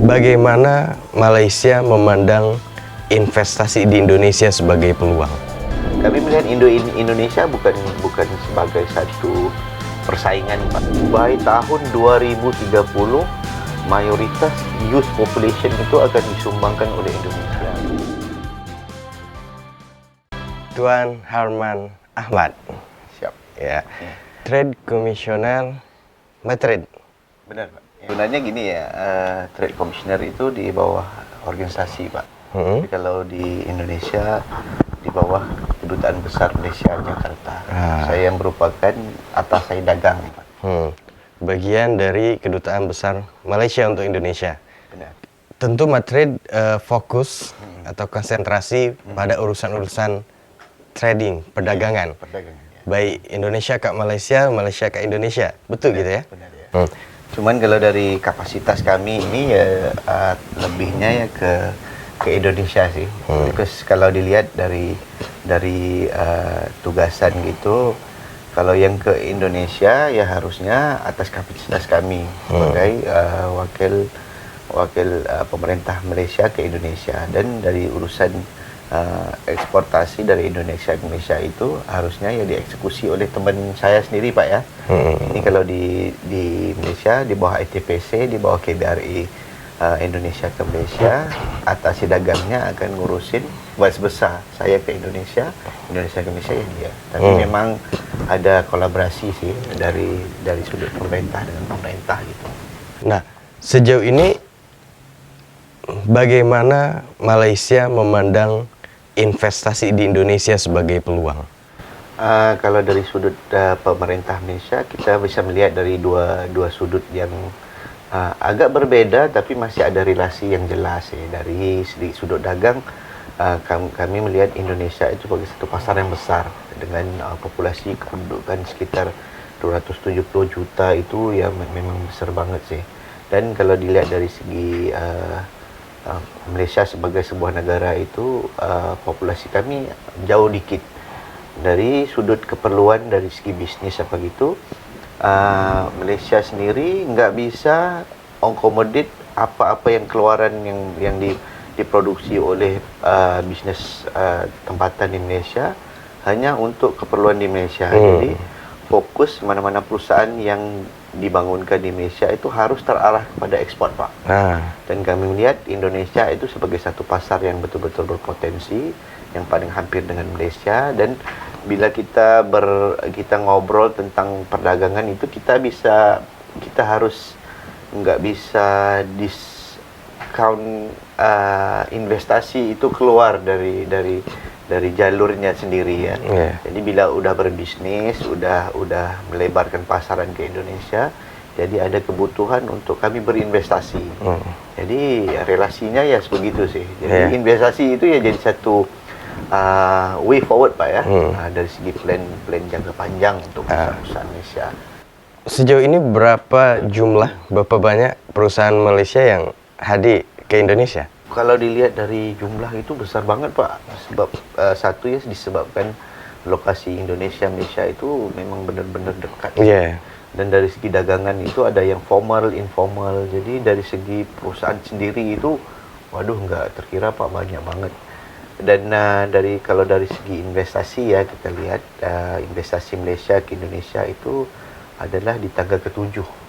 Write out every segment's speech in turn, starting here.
Bagaimana Malaysia memandang investasi di Indonesia sebagai peluang? Kami melihat Indonesia bukan sebagai satu persaingan, Pak. By tahun 2030, mayoritas youth population itu akan disumbangkan oleh Indonesia. Tuan Harman Ahmad. Siap. Ya. Trade Commissioner Madrid. Benar, Pak. Sebenarnya gini ya, Trade Commissioner itu di bawah organisasi, Pak. Tapi kalau di Indonesia di bawah Kedutaan Besar Malaysia Jakarta. Saya yang merupakan atasai dagang, Pak. Bagian dari Kedutaan Besar Malaysia untuk Indonesia. Benar. Tentu Madrid fokus atau konsentrasi pada urusan-urusan trading, perdagangan. Perdagangan, ya. Baik Indonesia ke Malaysia, Malaysia ke Indonesia. Betul gitu ya? Benar ya. Cuman kalau dari kapasitas kami ini ya lebihnya ya ke Indonesia sih. Terus kalau dilihat dari tugasan gitu, kalau yang ke Indonesia ya harusnya atas kapasitas kami sebagai wakil pemerintah Malaysia ke Indonesia, dan dari urusan eksportasi dari Indonesia ke Malaysia itu harusnya ya dieksekusi oleh teman saya sendiri, Pak ya. Ini kalau di Malaysia di bawah ITPC, di bawah KBRI Indonesia ke Malaysia, atasi dagangnya akan ngurusin vice besar saya ke Indonesia, Indonesia ke Malaysia ya dia. Tapi memang ada kolaborasi sih dari sudut pemerintah dengan pemerintah gitu. Nah, sejauh ini bagaimana Malaysia memandang investasi di Indonesia sebagai peluang? Kalau dari sudut pemerintah Malaysia, kita bisa melihat dari dua sudut yang agak berbeda, tapi masih ada relasi yang jelas ya. Dari sudut dagang, kami melihat Indonesia itu sebagai satu pasar yang besar dengan populasi kependudukan sekitar 270 juta, itu ya memang besar banget sih. Dan kalau dilihat dari segi Malaysia sebagai sebuah negara itu populasi kami jauh dikit. Dari sudut keperluan dari segi bisnis apa gitu, Malaysia sendiri nggak bisa accommodate apa-apa yang keluaran yang diproduksi oleh bisnis tempatan di Malaysia hanya untuk keperluan di Malaysia. Jadi fokus mana-mana perusahaan yang dibangunkan di Malaysia itu harus terarah kepada ekspor, Pak. Dan kami melihat Indonesia itu sebagai satu pasar yang betul-betul berpotensi, yang paling hampir dengan Malaysia. Dan bila kita ngobrol tentang perdagangan itu, kita harus nggak bisa discount investasi itu keluar dari jalurnya sendiri ya. Jadi bila udah berbisnis, udah melebarkan pasaran ke Indonesia, jadi ada kebutuhan untuk kami berinvestasi. Jadi relasinya ya sebegitu sih. Jadi investasi itu ya jadi satu way forward, Pak ya. Dari segi plan jangka panjang untuk perusahaan Malaysia. Sejauh ini berapa banyak perusahaan Malaysia yang hadir ke Indonesia? Kalau dilihat dari jumlah itu besar banget, Pak. Sebab satu ya disebabkan lokasi Indonesia Malaysia itu memang benar-benar dekat. Dan dari segi dagangan itu ada yang formal, informal. Jadi dari segi perusahaan sendiri itu, waduh nggak terkira, Pak, banyak banget. Dan kalau dari segi investasi ya, kita lihat investasi Malaysia ke Indonesia itu adalah di tangga ke-7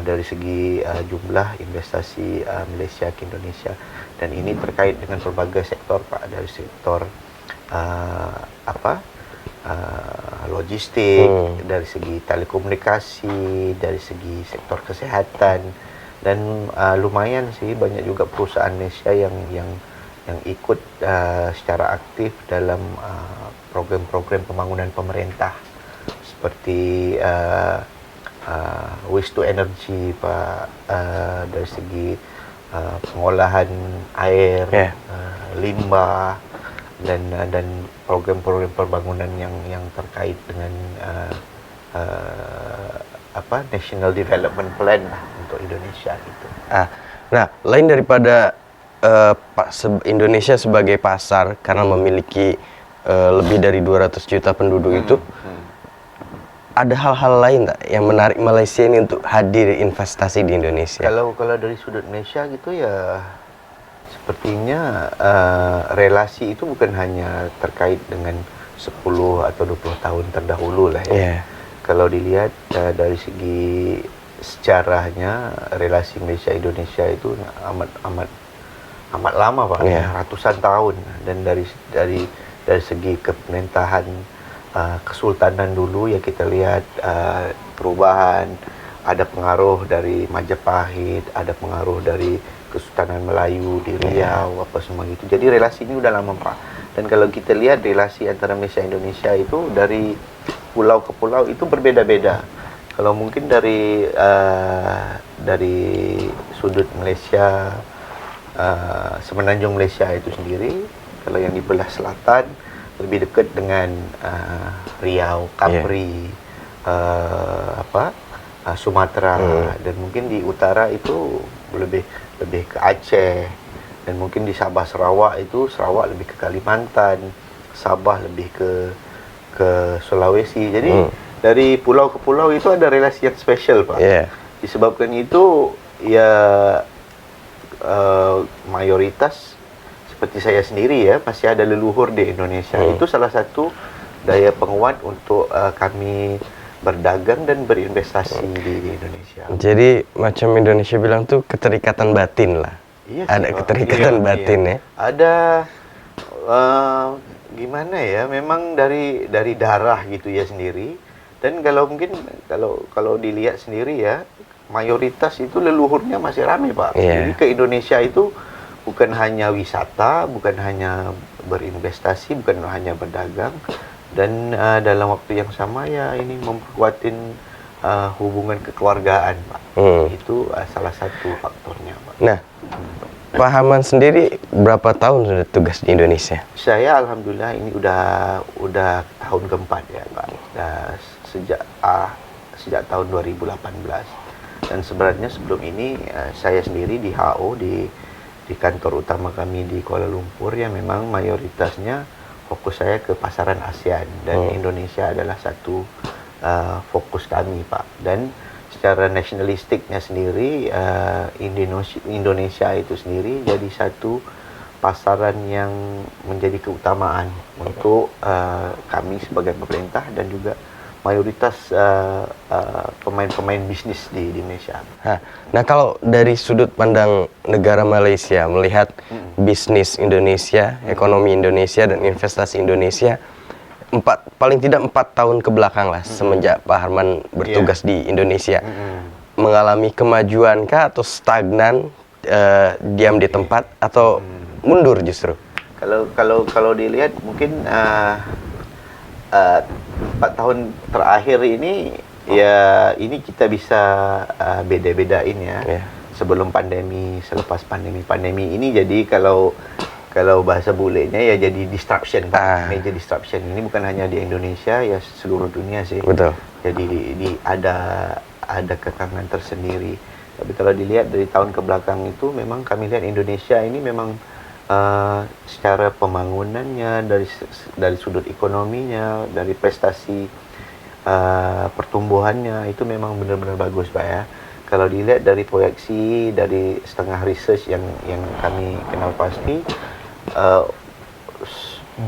dari segi jumlah investasi Malaysia ke Indonesia. Dan ini terkait dengan berbagai sektor, Pak, dari sektor logistik, dari segi telekomunikasi, dari segi sektor kesehatan, dan lumayan sih banyak juga perusahaan Malaysia yang ikut secara aktif dalam program-program pembangunan pemerintah seperti waste to energy, Pak, dari segi pengolahan air, limbah, dan program-program pembangunan yang terkait dengan National Development Plan untuk Indonesia gitu. Nah, lain daripada Indonesia sebagai pasar karena memiliki lebih dari 200 juta penduduk itu, ada hal-hal lain tak yang menarik Malaysia ini untuk hadir investasi di Indonesia? Kalau dari sudut Malaysia gitu ya, sepertinya relasi itu bukan hanya terkait dengan 10 atau 20 tahun terdahulu lah ya. Iya. Kalau dilihat dari segi sejarahnya, relasi Malaysia Indonesia itu amat lama Pak, Iya. ratusan tahun. Dan dari segi kepemerintahan kesultanan dulu ya kita lihat perubahan, ada pengaruh dari Majapahit, ada pengaruh dari Kesultanan Melayu di Riau, apa semua gitu. Jadi relasi ini udah lama Pak. Dan kalau kita lihat relasi antara Malaysia dan Indonesia itu dari pulau ke pulau itu berbeda-beda. Kalau mungkin dari sudut Malaysia, semenanjung Malaysia itu sendiri, kalau yang di belah selatan lebih dekat dengan Riau, Capri, Sumatera, dan mungkin di utara itu lebih ke Aceh, dan mungkin di Sabah Sarawak itu Sarawak lebih ke Kalimantan, Sabah lebih ke Sulawesi. Jadi dari pulau ke pulau itu ada relasi yang spesial Pak. Yeah. Disebabkan itu ya mayoritas seperti saya sendiri ya masih ada leluhur di Indonesia. Itu salah satu daya penguat untuk kami berdagang dan berinvestasi di Indonesia. Jadi macam Indonesia bilang tuh keterikatan batin lah. Iya sih, Ada Pak. keterikatan Iya, batin iya. ya. Ada gimana ya? Memang dari darah gitu ya sendiri. Dan kalau mungkin kalau dilihat sendiri ya, mayoritas itu leluhurnya masih ramai Pak. Iya. Jadi ke Indonesia itu bukan hanya wisata, bukan hanya berinvestasi, bukan hanya berdagang, dan dalam waktu yang sama ya ini memperkuatin hubungan kekeluargaan Pak. Itu salah satu faktornya Pak. Nah, Pak Haman sendiri berapa tahun sudah tugas di Indonesia? Saya alhamdulillah ini udah tahun keempat ya Pak. Sejak tahun 2018. Dan sebenarnya sebelum ini saya sendiri di HO di kantor utama kami di Kuala Lumpur ya memang mayoritasnya fokus saya ke pasaran ASEAN, dan Indonesia adalah satu fokus kami Pak. Dan secara nasionalistiknya sendiri Indonesia itu sendiri jadi satu pasaran yang menjadi keutamaan untuk kami sebagai pemerintah dan juga mayoritas pemain-pemain bisnis di Indonesia. Nah, kalau dari sudut pandang negara Malaysia melihat bisnis Indonesia, ekonomi Indonesia dan investasi Indonesia, paling tidak 4 tahun ke belakang lah semenjak Pak Harman bertugas di Indonesia, mengalami kemajuan kah atau stagnan, diam di tempat atau mundur justru? Kalau dilihat mungkin 4 tahun terakhir ini ya ini kita bisa beda-bedain ya. Sebelum pandemi, selepas pandemi ini jadi kalau bahasa bulenya ya jadi disruption Pak. Major disruption ini bukan hanya di Indonesia ya, seluruh dunia sih. Betul. Jadi ada kekangan tersendiri. Tapi kalau dilihat dari tahun ke belakang itu memang kami lihat Indonesia ini memang secara pembangunannya, dari sudut ekonominya, dari prestasi pertumbuhannya itu memang benar-benar bagus Pak ya. Kalau dilihat dari proyeksi dari setengah research yang kami kenal pasti,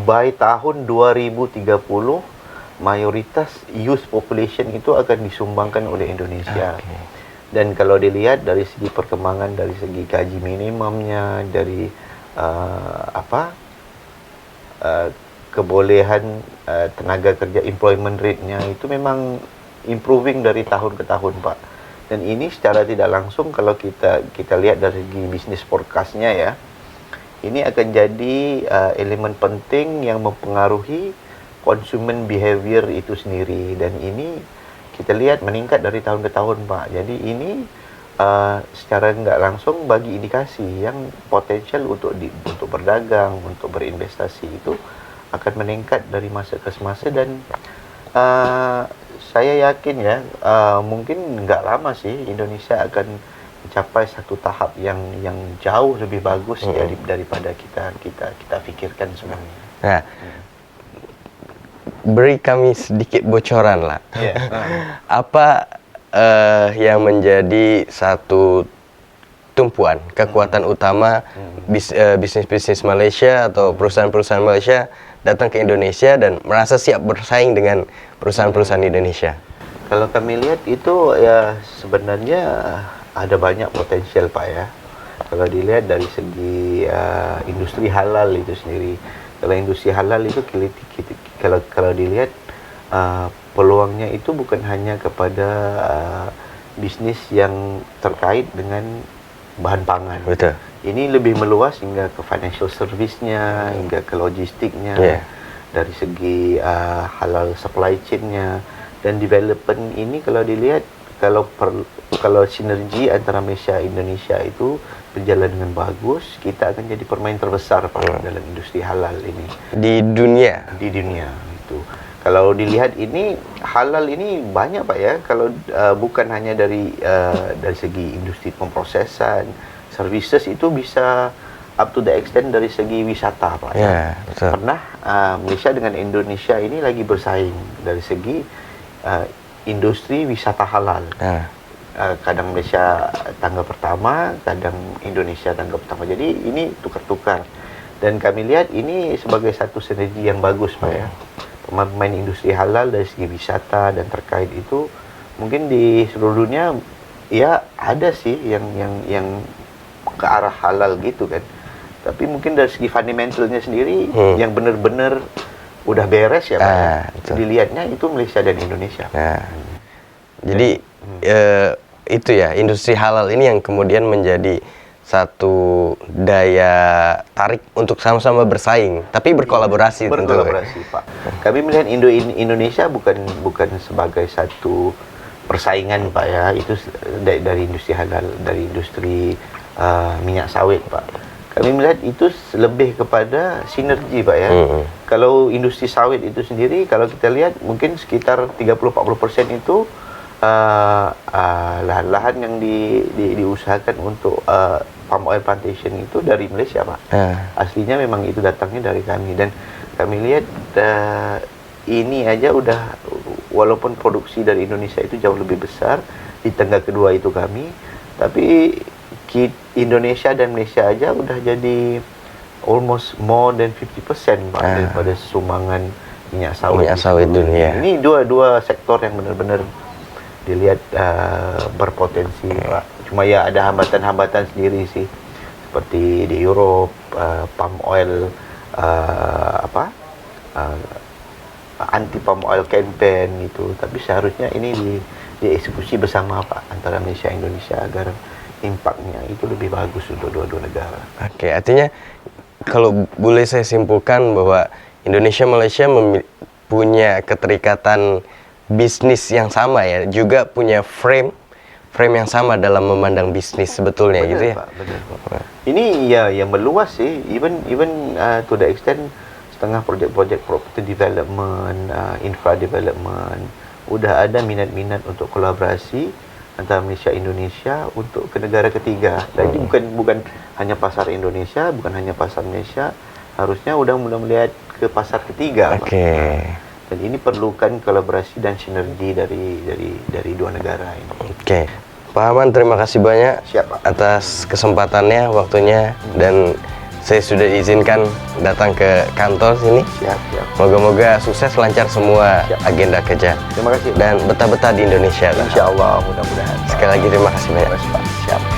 by tahun 2030 mayoritas youth population itu akan disumbangkan oleh Indonesia. Dan kalau dilihat dari segi perkembangan, dari segi gaji minimumnya, dari kebolehan tenaga kerja, employment rate-nya itu memang improving dari tahun ke tahun Pak. Dan ini secara tidak langsung kalau kita lihat dari segi bisnis forecast-nya ya, ini akan jadi elemen penting yang mempengaruhi consumer behavior itu sendiri, dan ini kita lihat meningkat dari tahun ke tahun Pak. Jadi ini secara nggak langsung bagi indikasi yang potensial untuk berdagang, untuk berinvestasi itu akan meningkat dari masa ke masa. Dan saya yakin ya mungkin nggak lama sih Indonesia akan mencapai satu tahap yang jauh lebih bagus daripada kita pikirkan sebenarnya. Nah, beri kami sedikit bocoran lah. Iya. Apa yang menjadi satu tumpuan kekuatan utama bisnis-bisnis Malaysia atau perusahaan-perusahaan Malaysia datang ke Indonesia dan merasa siap bersaing dengan perusahaan-perusahaan Indonesia? Kalau kami lihat itu ya sebenarnya ada banyak potensial Pak ya. Kalau dilihat dari segi industri halal itu sendiri, kalau industri halal itu kalau dilihat peluangnya itu bukan hanya kepada bisnis yang terkait dengan bahan pangan. Betul. Ini lebih meluas hingga ke financial service-nya, hingga ke logistiknya, dari segi halal supply chain-nya, dan development ini kalau dilihat kalau sinergi antara Malaysia dan Indonesia itu berjalan dengan bagus, kita akan jadi pemain terbesar Pak dalam industri halal ini Di dunia. itu. Kalau dilihat ini halal ini banyak Pak ya. Kalau bukan hanya dari segi industri pemprosesan, services itu bisa up to the extent dari segi wisata Pak ya. Betul. Pernah Malaysia dengan Indonesia ini lagi bersaing dari segi industri wisata halal. Kadang Malaysia tangga pertama, kadang Indonesia tangga pertama. Jadi ini tukar-tukar. Dan kami lihat ini sebagai satu sinergi yang bagus Pak ya. Pemain industri halal dari segi wisata dan terkait itu mungkin di seluruh dunia ya ada sih yang ke arah halal gitu kan. Tapi mungkin dari segi fundamentalnya sendiri yang benar-benar udah beres ya Pak ya. Dilihatnya itu Malaysia dan Indonesia. Jadi itu ya, industri halal ini yang kemudian menjadi satu daya tarik untuk sama-sama bersaing, tapi berkolaborasi tentu. Berkolaborasi Pak. Kami melihat Indonesia bukan sebagai satu persaingan Pak ya, itu dari industri halal, dari industri minyak sawit Pak. Kami melihat itu lebih kepada sinergi Pak ya. Kalau industri sawit itu sendiri, kalau kita lihat mungkin sekitar 30-40% itu lahan-lahan yang diusahakan untuk palm oil plantation itu dari Malaysia Pak. Aslinya memang itu datangnya dari kami, dan kami lihat ini aja udah, walaupun produksi dari Indonesia itu jauh lebih besar, di tengah kedua itu kami, tapi Indonesia dan Malaysia aja udah jadi almost more than 50% Pak daripada sumbangan minyak sawit dunia. Ini dua sektor yang benar-benar dilihat berpotensi Pak. Cuma ya ada hambatan-hambatan sendiri sih, seperti di Europe palm oil anti palm oil campaign itu. Tapi seharusnya ini dieksekusi bersama Pak antara Malaysia dan Indonesia agar impaknya itu lebih bagus untuk dua-dua negara. Oke, artinya kalau boleh saya simpulkan bahwa Indonesia Malaysia punya keterikatan bisnis yang sama ya, juga punya frame yang sama dalam memandang bisnis sebetulnya. Benar, gitu ya Pak, benar Pak. Ini ya yang meluas sih, even to the extent setengah projek-projek property development, infra development, udah ada minat-minat untuk kolaborasi antara Malaysia Indonesia untuk ke negara ketiga. Jadi bukan hanya pasar Indonesia, bukan hanya pasar Malaysia, harusnya udah mulai melihat ke pasar ketiga Pak. Dan ini perlukan kolaborasi dan sinergi dari dua negara ini. Pak Aman, terima kasih banyak. Siap, Pak. Atas kesempatannya, waktunya, dan saya sudah diizinkan datang ke kantor sini. Siap. Moga-moga sukses, lancar semua agenda kerja. Terima kasih. Dan betah-betah di Indonesia. Insya Allah, mudah-mudahan. Sekali lagi terima kasih banyak. Terima kasih Pak. Siap.